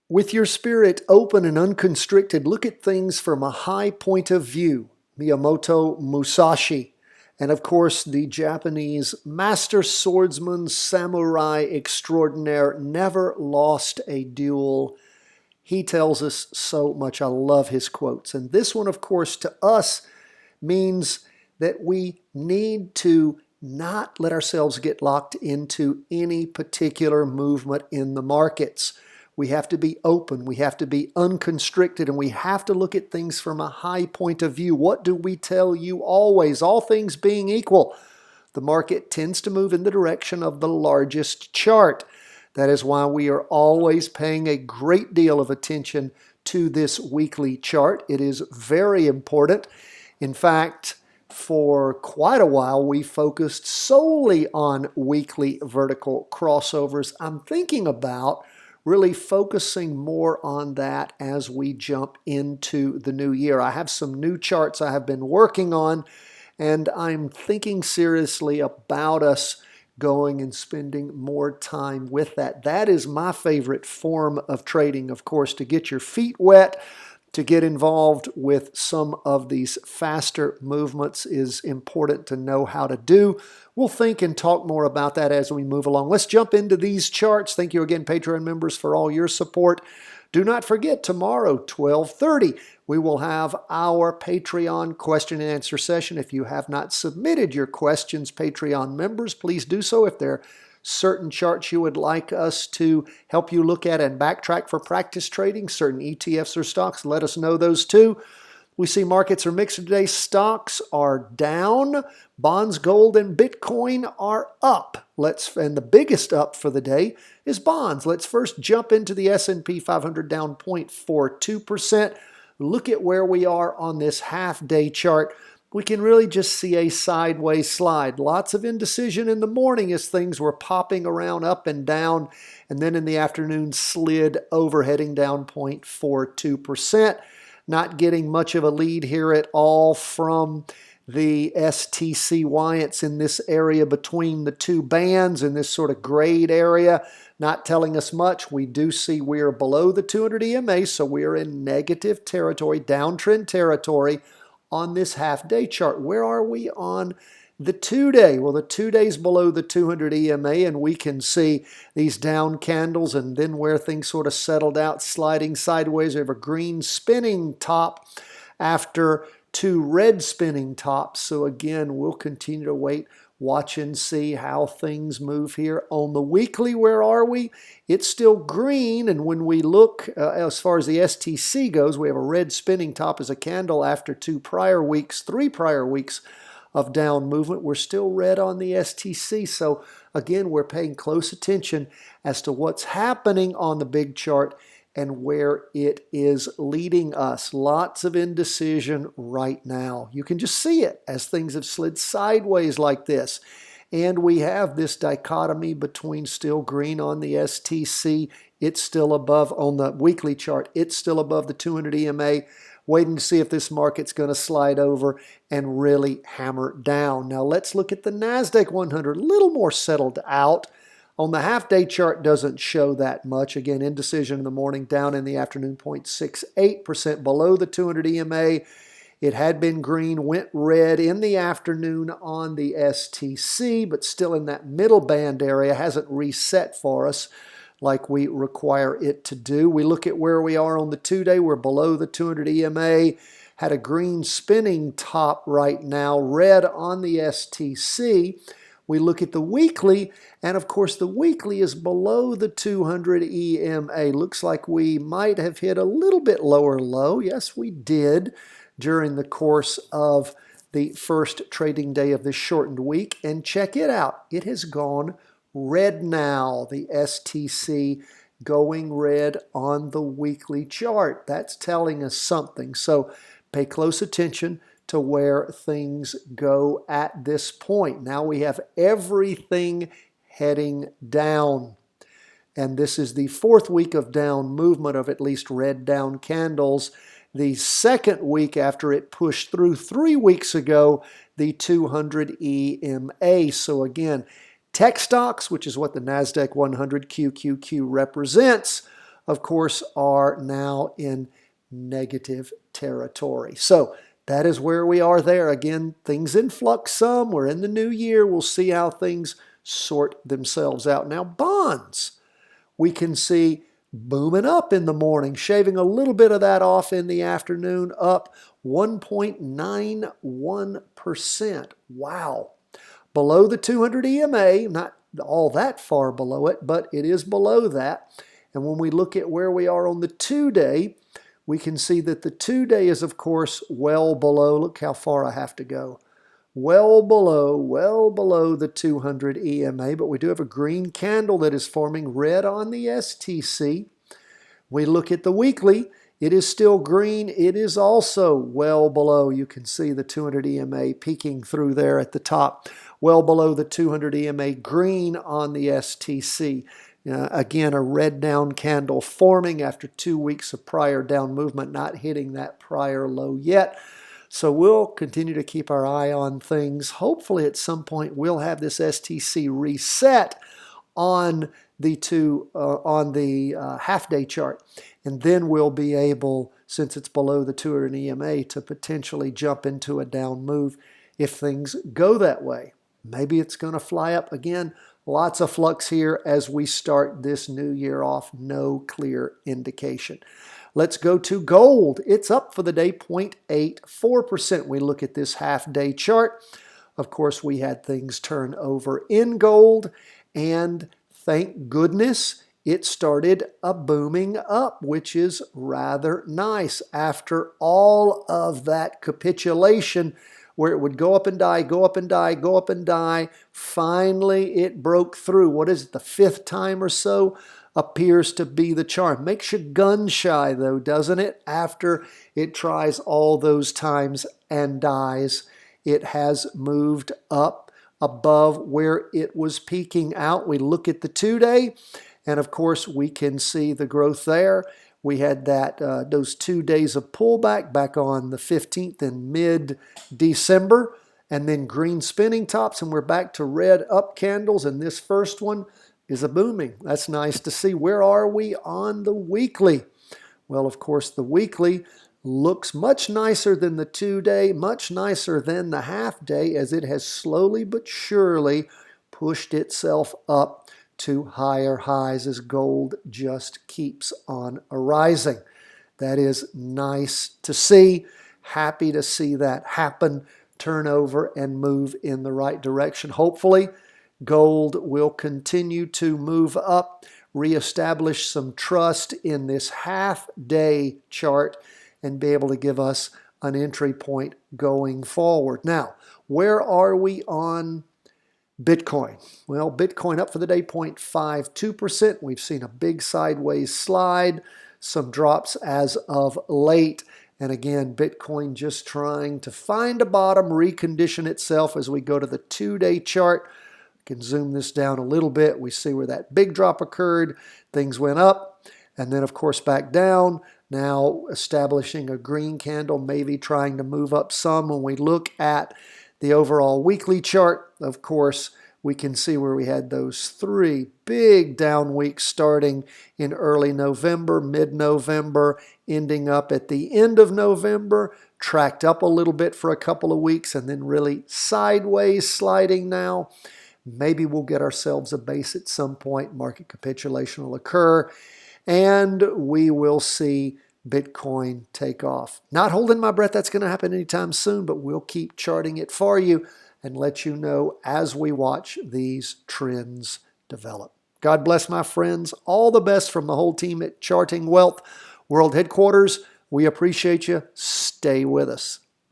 With your spirit open and unconstricted, look at things from a high point of view. Miyamoto Musashi. And of course, the Japanese master swordsman, samurai extraordinaire, never lost a duel. He tells us so much. I love his quotes. And this one, of course, to us means that we need to not let ourselves get locked into any particular movement in the markets. We have to be open, we have to be unconstricted, and we have to look at things from a high point of view. What do we tell you always? All things being equal, the market tends to move in the direction of the largest chart. That is why we are always paying a great deal of attention to this weekly chart. It is very important. In fact, for quite a while, we focused solely on weekly vertical crossovers. I'm thinking about really focusing more on that as we jump into the new year. I have some new charts I have been working on, and I'm thinking seriously about us going and spending more time with that. That is my favorite form of trading, of course, to get your feet wet, to get involved with some of these faster movements is important to know how to do. We'll think and talk more about that as we move along. Let's jump into these charts. Thank you again, Patreon members, for all your support. Do not forget, tomorrow, 12:30, we will have our Patreon question and answer session. If you have not submitted your questions, Patreon members, please do so. If they're certain charts you would like us to help you look at and backtrack for practice trading, certain ETFs or stocks, let us know those too. We see markets are mixed today. Stocks are down. Bonds, gold, and Bitcoin are up. And the biggest up for the day is bonds. Let's first jump into the S&P 500, down 0.42%. Look at where we are on this half-day chart. We can really just see a sideways slide. Lots of indecision in the morning as things were popping around up and down, and then in the afternoon slid over, heading down 0.42%. Not getting much of a lead here at all from the STCY. It's in this area between the two bands, in this sort of grayed area, not telling us much. We do see we are below the 200 EMA, so we are in negative territory, downtrend territory on this half-day chart. Where are we on the 2-day? Well, the 2-day's below the 200 EMA, and we can see these down candles, and then where things sort of settled out, sliding sideways. We have a green spinning top after two red spinning tops. So again, we'll continue to wait, watch, and see how things move here. On the weekly, where are we? It's still green, and when we look as far as the STC goes, we have a red spinning top as a candle after three prior weeks of down movement. We're still red on the STC. So again, we're paying close attention as to what's happening on the big chart and where it is leading us. Lots of indecision right now. You can just see it as things have slid sideways like this. And we have this dichotomy between still green on the STC. It's still above on the weekly chart. It's still above the 200 EMA. Waiting to see if this market's going to slide over and really hammer down. Now let's look at the NASDAQ 100, a little more settled out. On the half-day chart, doesn't show that much. Again, indecision in the morning, down in the afternoon, 0.68% below the 200 EMA. It had been green, went red in the afternoon on the STC, but still in that middle band area, hasn't reset for us like we require it to do. We look at where we are on the 2-day. We're below the 200 EMA. Had a green spinning top right now, red on the STC. We look at the weekly, and of course the weekly is below the 200 EMA. Looks like we might have hit a little bit lower low. Yes, we did during the course of the first trading day of this shortened week. And check it out. It has gone red now. The STC going red on the weekly chart. That's telling us something. So pay close attention to where things go at this point. Now we have everything heading down. And this is the fourth week of down movement of at least red down candles. The second week after it pushed through 3 weeks ago, the 200 EMA. So again, tech stocks, which is what the NASDAQ 100 QQQ represents, of course, are now in negative territory. So that is where we are there. Again, things in flux some. We're in the new year. We'll see how things sort themselves out. Now, bonds, we can see booming up in the morning, shaving a little bit of that off in the afternoon, up 1.91%. Wow. Below the 200 EMA, not all that far below it, but it is below that. And when we look at where we are on the 2-day, we can see that the 2-day is, of course, well below. Look how far I have to go. Well below the 200 EMA, but we do have a green candle that is forming red on the STC. We look at the weekly, it is still green. It is also well below. You can see the 200 EMA peeking through there at the top. Well below the 200 EMA, green on the STC. Again, a red down candle forming after 2 weeks of prior down movement, not hitting that prior low yet. So we'll continue to keep our eye on things. Hopefully at some point we'll have this STC reset on the half-day chart. And then we'll be able, since it's below the 200 EMA, to potentially jump into a down move if things go that way. Maybe it's going to fly up again. Lots of flux here as we start this new year off. No clear indication. Let's go to gold. It's up for the day 0.84%. We look at this half-day chart. Of course, we had things turn over in gold, and thank goodness it started a booming up, which is rather nice after all of that capitulation where it would go up and die, go up and die, go up and die. Finally, it broke through. What is it, the 5th time or so? Appears to be the charm. Makes you gun shy though, doesn't it? After it tries all those times and dies, it has moved up above where it was peaking out. We look at the 2-day, and of course we can see the growth there. We had that those 2 days of pullback back on the 15th in mid-December, and then green spinning tops, and we're back to red up candles, and this first one is a booming. That's nice to see. Where are we on the weekly? Well, of course, the weekly looks much nicer than the 2-day, much nicer than the half-day, as it has slowly but surely pushed itself up to higher highs as gold just keeps on arising. That is nice to see. Happy to see that happen, turn over, and move in the right direction. Hopefully, gold will continue to move up, reestablish some trust in this half-day chart, and be able to give us an entry point going forward. Now, where are we on Bitcoin? Well, Bitcoin up for the day 0.52%. We've seen a big sideways slide, some drops as of late. And again, Bitcoin just trying to find a bottom, recondition itself as we go to the 2-day chart. Can zoom this down a little bit. We see where that big drop occurred. Things went up and then, of course, back down. Now establishing a green candle, maybe trying to move up some. When we look at the overall weekly chart, of course, we can see where we had those 3 big down weeks starting in early November, mid-November, ending up at the end of November, tracked up a little bit for a couple of weeks, and then really sideways sliding now. Maybe we'll get ourselves a base at some point. Market capitulation will occur, and we will see Bitcoin take off. Not holding my breath that's going to happen anytime soon, but we'll keep charting it for you and let you know as we watch these trends develop. God bless, my friends. All the best from the whole team at Charting Wealth World Headquarters. We appreciate you. Stay with us.